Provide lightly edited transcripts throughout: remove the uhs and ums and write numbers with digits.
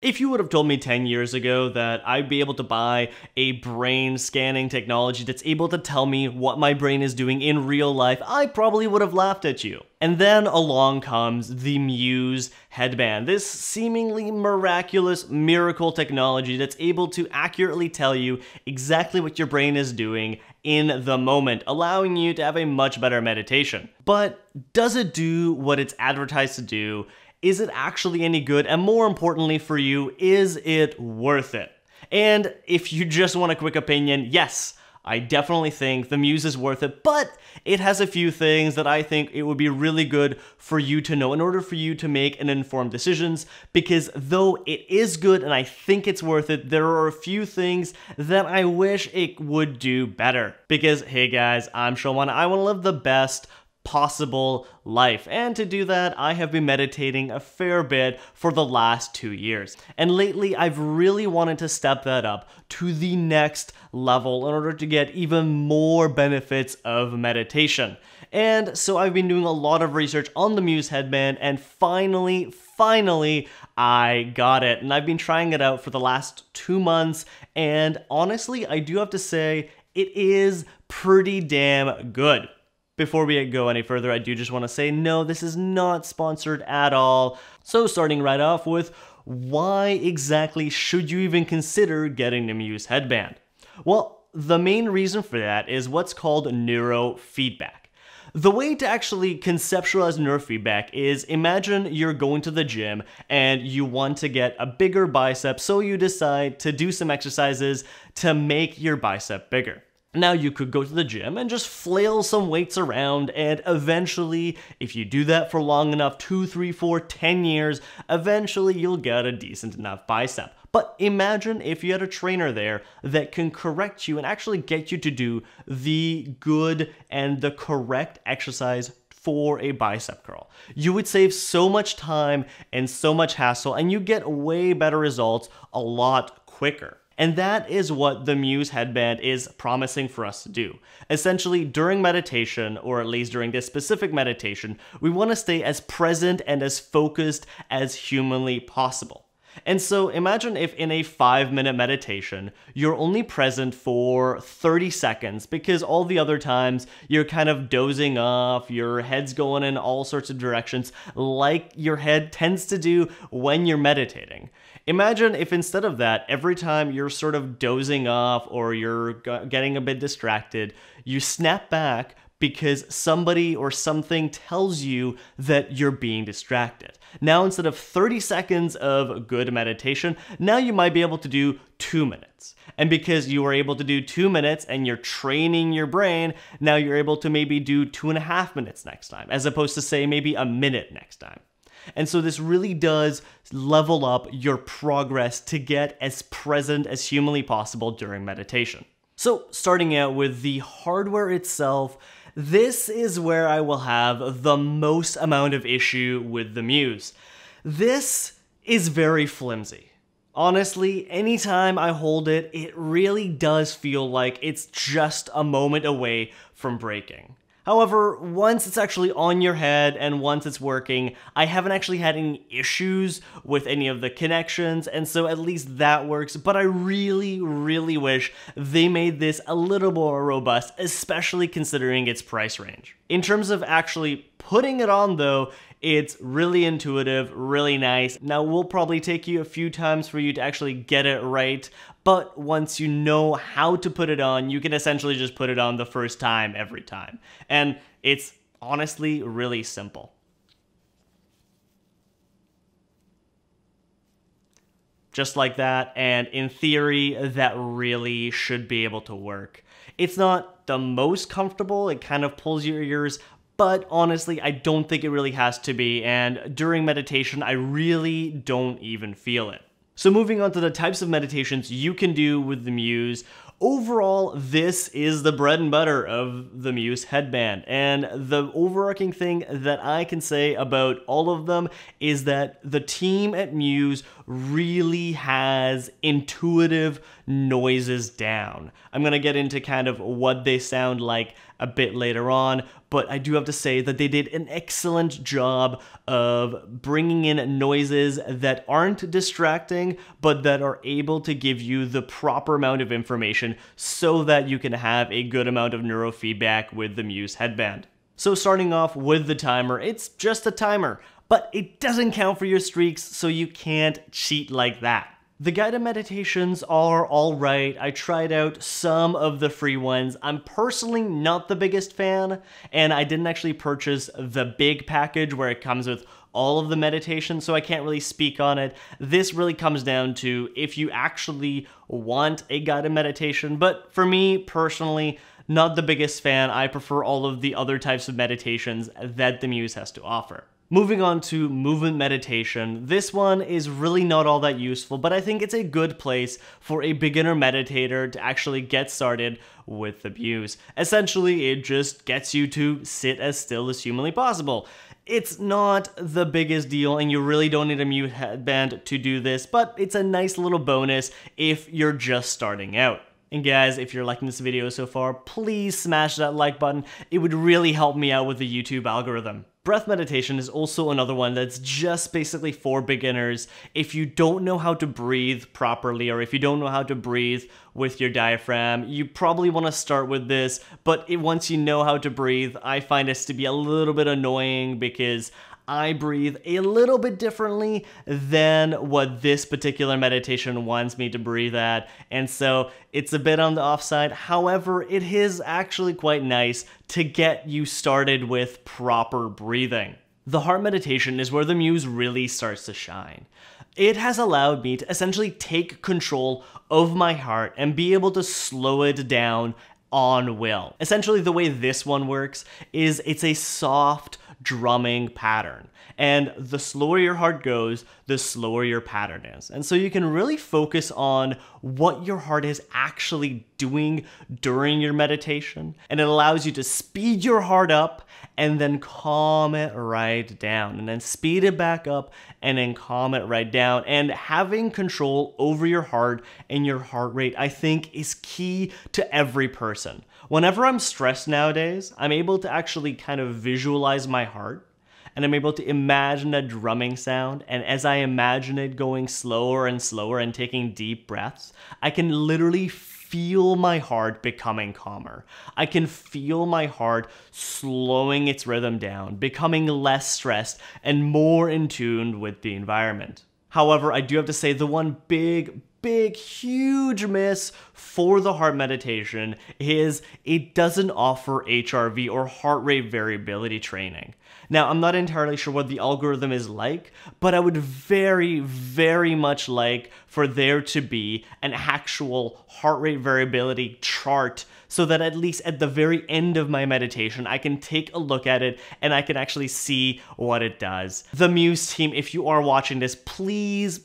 If you would have told me 10 years ago that I'd be able to buy a brain scanning technology that's able to tell me what my brain is doing in real life, I probably would have laughed at you. And then along comes the Muse headband, this seemingly miraculous miracle technology that's able to accurately tell you exactly what your brain is doing in the moment, allowing you to have a much better meditation. But does it do what it's advertised to do? Is it actually any good? And more importantly for you, is it worth it? And if you just want a quick opinion, yes, I definitely think the Muse is worth it, but it has a few things that I think it would be really good for you to know in order for you to make an informed decisions, because though it is good and I think it's worth it, there are a few things that I wish it would do better. Because, hey guys, I'm Soma and I want to live the best possible life, and to do that I have been meditating a fair bit for the last 2 years, and lately I've really wanted to step that up to the next level in order to get even more benefits of meditation. And so I've been doing a lot of research on the Muse headband, and finally I got it, and I've been trying it out for the last 2 months, and honestly I do have to say it is pretty damn good. Before we go any further, I do just want to say, no, this is not sponsored at all. So starting right off with, why exactly should you even consider getting the Muse headband? Well, the main reason for that is what's called neurofeedback. The way to actually conceptualize neurofeedback is, imagine you're going to the gym and you want to get a bigger bicep, so you decide to do some exercises to make your bicep bigger. Now you could go to the gym and just flail some weights around, and eventually, if you do that for long enough, 2, 3, 4, 10 years, eventually you'll get a decent enough bicep. But imagine if you had a trainer there that can correct you and actually get you to do the good and the correct exercise for a bicep curl. You would save so much time and so much hassle, and you get way better results a lot quicker. And that is what the Muse headband is promising for us to do. Essentially, during meditation, or at least during this specific meditation, we want to stay as present and as focused as humanly possible. And so imagine if in a 5-minute meditation, you're only present for 30 seconds because all the other times you're kind of dozing off, your head's going in all sorts of directions like your head tends to do when you're meditating. Imagine if instead of that, every time you're sort of dozing off or you're getting a bit distracted, you snap back because somebody or something tells you that you're being distracted. Now, instead of 30 seconds of good meditation, now you might be able to do 2 minutes. And because you were able to do 2 minutes and you're training your brain, now you're able to maybe do 2.5 minutes next time, as opposed to say maybe a minute next time. And so this really does level up your progress to get as present as humanly possible during meditation. So starting out with the hardware itself, this is where I will have the most amount of issue with the Muse. This is very flimsy. Honestly, anytime I hold it, it really does feel like it's just a moment away from breaking. However, once it's actually on your head and once it's working, I haven't actually had any issues with any of the connections, and so at least that works, but I really wish they made this a little more robust, especially considering its price range. In terms of actually putting it on though, it's really intuitive, really nice. Now, we'll probably take you a few times for you to actually get it right, but once you know how to put it on, you can essentially just put it on the first time every time. And it's honestly really simple. Just like that, and in theory, that really should be able to work. It's not the most comfortable, it kind of pulls your ears, but honestly, I don't think it really has to be, and during meditation, I really don't even feel it. So moving on to the types of meditations you can do with the Muse, overall, this is the bread and butter of the Muse headband, and the overarching thing that I can say about all of them is that the team at Muse really has intuitive noises down. I'm gonna get into kind of what they sound like a bit later on, but I do have to say that they did an excellent job of bringing in noises that aren't distracting, but that are able to give you the proper amount of information so that you can have a good amount of neurofeedback with the Muse headband. So starting off with the timer, it's just a timer, but it doesn't count for your streaks, so you can't cheat like that. The guided meditations are alright. I tried out some of the free ones. I'm personally not the biggest fan, and I didn't actually purchase the big package where it comes with all of the meditations, so I can't really speak on it. This really comes down to if you actually want a guided meditation, but for me personally, not the biggest fan. I prefer all of the other types of meditations that the Muse has to offer. Moving on to movement meditation, this one is really not all that useful, but I think it's a good place for a beginner meditator to actually get started with the Muse. Essentially, it just gets you to sit as still as humanly possible. It's not the biggest deal, and you really don't need a Muse headband to do this, but it's a nice little bonus if you're just starting out. And guys, if you're liking this video so far, please smash that like button. It would really help me out with the YouTube algorithm. Breath meditation is also another one that's just basically for beginners. If you don't know how to breathe properly, or if you don't know how to breathe with your diaphragm, you probably want to start with this, but once you know how to breathe, I find this to be a little bit annoying because I breathe a little bit differently than what this particular meditation wants me to breathe at, and so it's a bit on the offside. However, it is actually quite nice to get you started with proper breathing. The heart meditation is where the Muse really starts to shine. It has allowed me to essentially take control of my heart and be able to slow it down on will. Essentially, the way this one works is it's a soft drumming pattern, and the slower your heart goes, the slower your pattern is. And so you can really focus on what your heart is actually doing during your meditation, and it allows you to speed your heart up and then calm it right down, and then speed it back up and then calm it right down. And having control over your heart and your heart rate, I think, is key to every person. Whenever I'm stressed nowadays, I'm able to actually kind of visualize my heart, and I'm able to imagine a drumming sound, and as I imagine it going slower and slower and taking deep breaths, I can literally feel my heart becoming calmer. I can feel my heart slowing its rhythm down, becoming less stressed and more in tune with the environment. However, I do have to say the one big, huge miss for the heart meditation is it doesn't offer HRV or heart rate variability training. Now, I'm not entirely sure what the algorithm is like, but I would very much like for there to be an actual heart rate variability chart so that at least at the very end of my meditation, I can take a look at it and I can actually see what it does. The Muse team, if you are watching this, please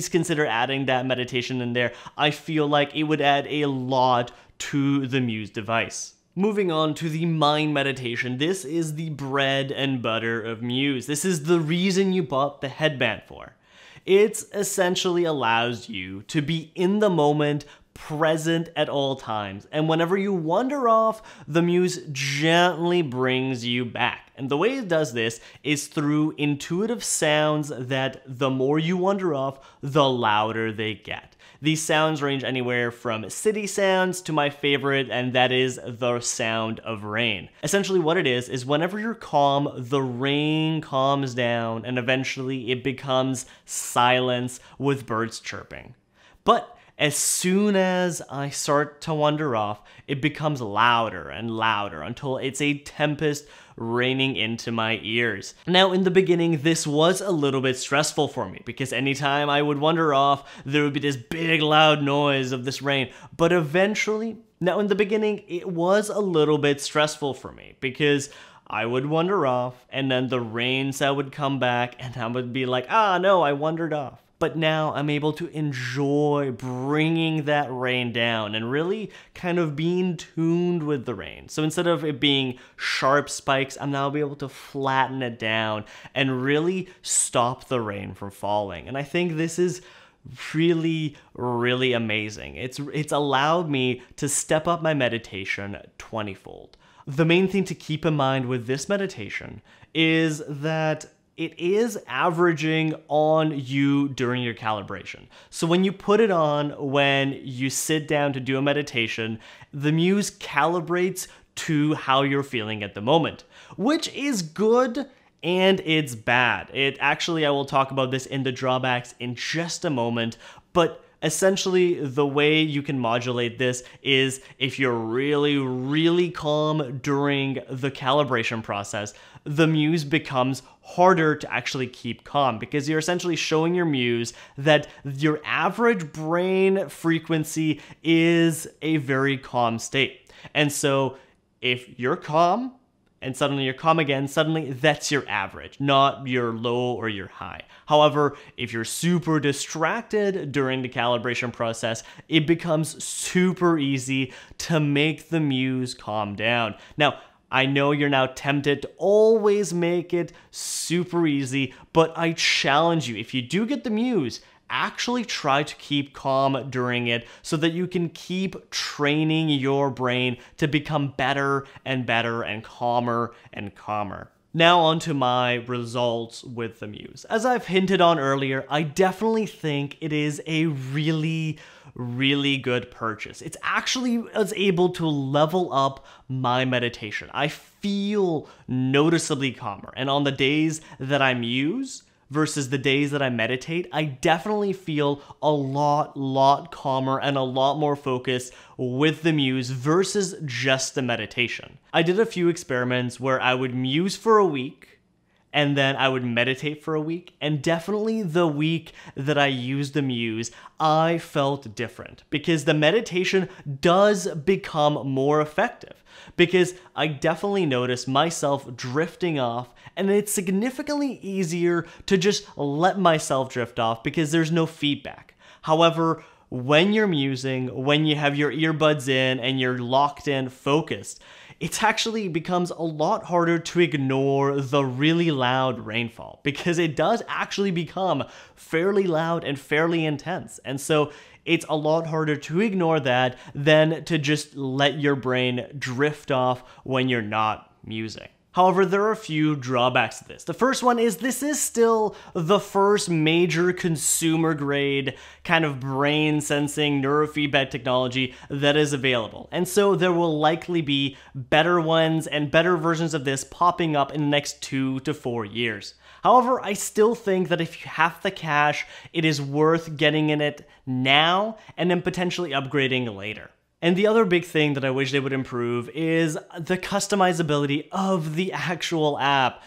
consider adding that meditation in there. I feel like it would add a lot to the Muse device. Moving on to the mind meditation, this is the bread and butter of Muse. This is the reason you bought the headband for. It essentially allows you to be in the moment, present at all times, and whenever you wander off, the Muse gently brings you back. And the way it does this is through intuitive sounds that the more you wander off, the louder they get. These sounds range anywhere from city sounds to my favorite, and that is the sound of rain. Essentially what it is whenever you're calm, the rain calms down and eventually it becomes silence with birds chirping. But as soon as I start to wander off, it becomes louder and louder until it's a tempest raining into my ears. Now, in the beginning, this was a little bit stressful for me because anytime I would wander off, there would be this big loud noise of this rain. But eventually, now in the beginning, it was a little bit stressful for me because I would wander off and then the rain sound would come back and I would be like, ah, no, I wandered off. But now I'm able to enjoy bringing that rain down and really kind of being tuned with the rain. So instead of it being sharp spikes, I'm now able to flatten it down and really stop the rain from falling. And I think this is really amazing. It's allowed me to step up my meditation 20-fold. The main thing to keep in mind with this meditation is that it is averaging on you during your calibration. So when you put it on, when you sit down to do a meditation, the Muse calibrates to how you're feeling at the moment, which is good and it's bad. I will talk about this in the drawbacks in just a moment, but essentially, the way you can modulate this is if you're really, really calm during the calibration process, the Muse becomes harder to actually keep calm because you're essentially showing your Muse that your average brain frequency is a very calm state. And so if you're calm, and suddenly you're calm again, suddenly that's your average, not your low or your high. However, if you're super distracted during the calibration process, it becomes super easy to make the Muse calm down. Now, I know you're now tempted to always make it super easy, but I challenge you, if you do get the Muse, actually try to keep calm during it so that you can keep training your brain to become better and better and calmer and calmer. Now on to my results with the Muse. As I've hinted on earlier, I definitely think it is a really good purchase. It's actually was able to level up my meditation. I feel noticeably calmer, and on the days that I Muse versus the days that I meditate, I definitely feel a lot calmer and a lot more focused with the Muse versus just the meditation. I did a few experiments where I would Muse for a week, and then I would meditate for a week, and definitely the week that I used the Muse, I felt different because the meditation does become more effective because I definitely noticed myself drifting off, and it's significantly easier to just let myself drift off because there's no feedback. However, when you're musing, when you have your earbuds in and you're locked in, focused, it actually becomes a lot harder to ignore the really loud rainfall because it does actually become fairly loud and fairly intense. And so it's a lot harder to ignore that than to just let your brain drift off when you're not musing. However, there are a few drawbacks to this. The first one is this is still the first major consumer grade kind of brain sensing neurofeedback technology that is available. And so there will likely be better ones and better versions of this popping up in the next 2 to 4 years. However, I still think that if you have the cash, it is worth getting in it now and then potentially upgrading later. And the other big thing that I wish they would improve is the customizability of the actual app.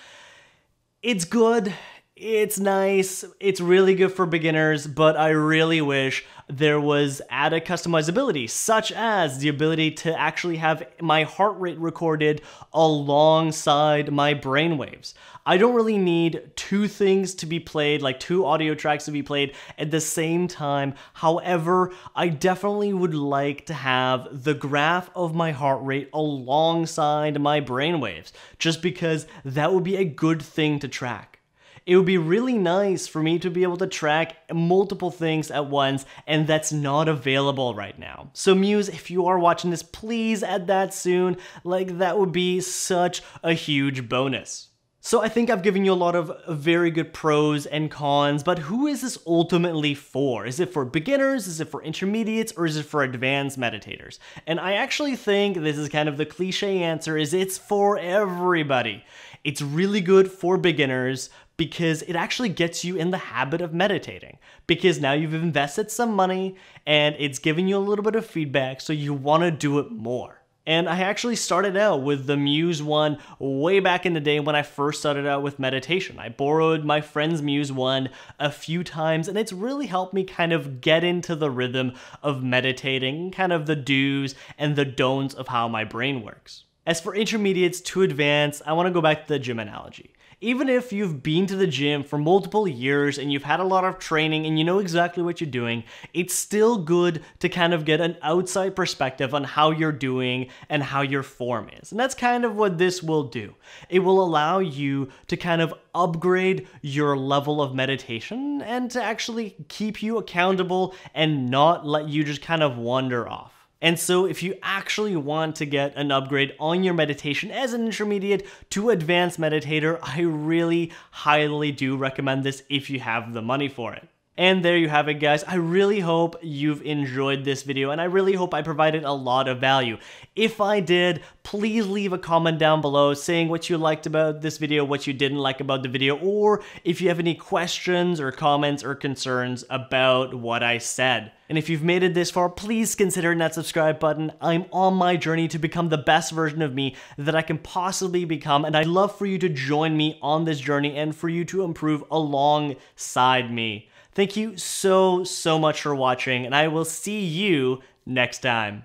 It's good, it's nice, it's really good for beginners, but I really wish there was added customizability, such as the ability to actually have my heart rate recorded alongside my brainwaves. I don't really need two things to be played, like two audio tracks to be played at the same time. However, I definitely would like to have the graph of my heart rate alongside my brainwaves, just because that would be a good thing to track. It would be really nice for me to be able to track multiple things at once, and that's not available right now. So Muse, if you are watching this, please add that soon. Like, that would be such a huge bonus. So I think I've given you a lot of very good pros and cons, but who is this ultimately for? Is it for beginners? Is it for intermediates? Or is it for advanced meditators? And I actually think this is kind of the cliche answer, is it's for everybody. It's really good for beginners because it actually gets you in the habit of meditating, because now you've invested some money and it's giving you a little bit of feedback, so you want to do it more. And I actually started out with the Muse one way back in the day when I first started out with meditation. I borrowed my friend's Muse one a few times, and it's really helped me kind of get into the rhythm of meditating, kind of the do's and the don'ts of how my brain works. As for intermediates to advanced, I want to go back to the gym analogy. Even if you've been to the gym for multiple years and you've had a lot of training and you know exactly what you're doing, it's still good to kind of get an outside perspective on how you're doing and how your form is. And that's kind of what this will do. It will allow you to kind of upgrade your level of meditation and to actually keep you accountable and not let you just kind of wander off. And so if you actually want to get an upgrade on your meditation as an intermediate to advanced meditator, I really highly do recommend this if you have the money for it. And there you have it, guys. I really hope you've enjoyed this video, and I really hope I provided a lot of value. If I did, please leave a comment down below saying what you liked about this video, what you didn't like about the video, or if you have any questions or comments or concerns about what I said. And if you've made it this far, please consider that subscribe button. I'm on my journey to become the best version of me that I can possibly become, and I'd love for you to join me on this journey and for you to improve alongside me. Thank you so much for watching, and I will see you next time.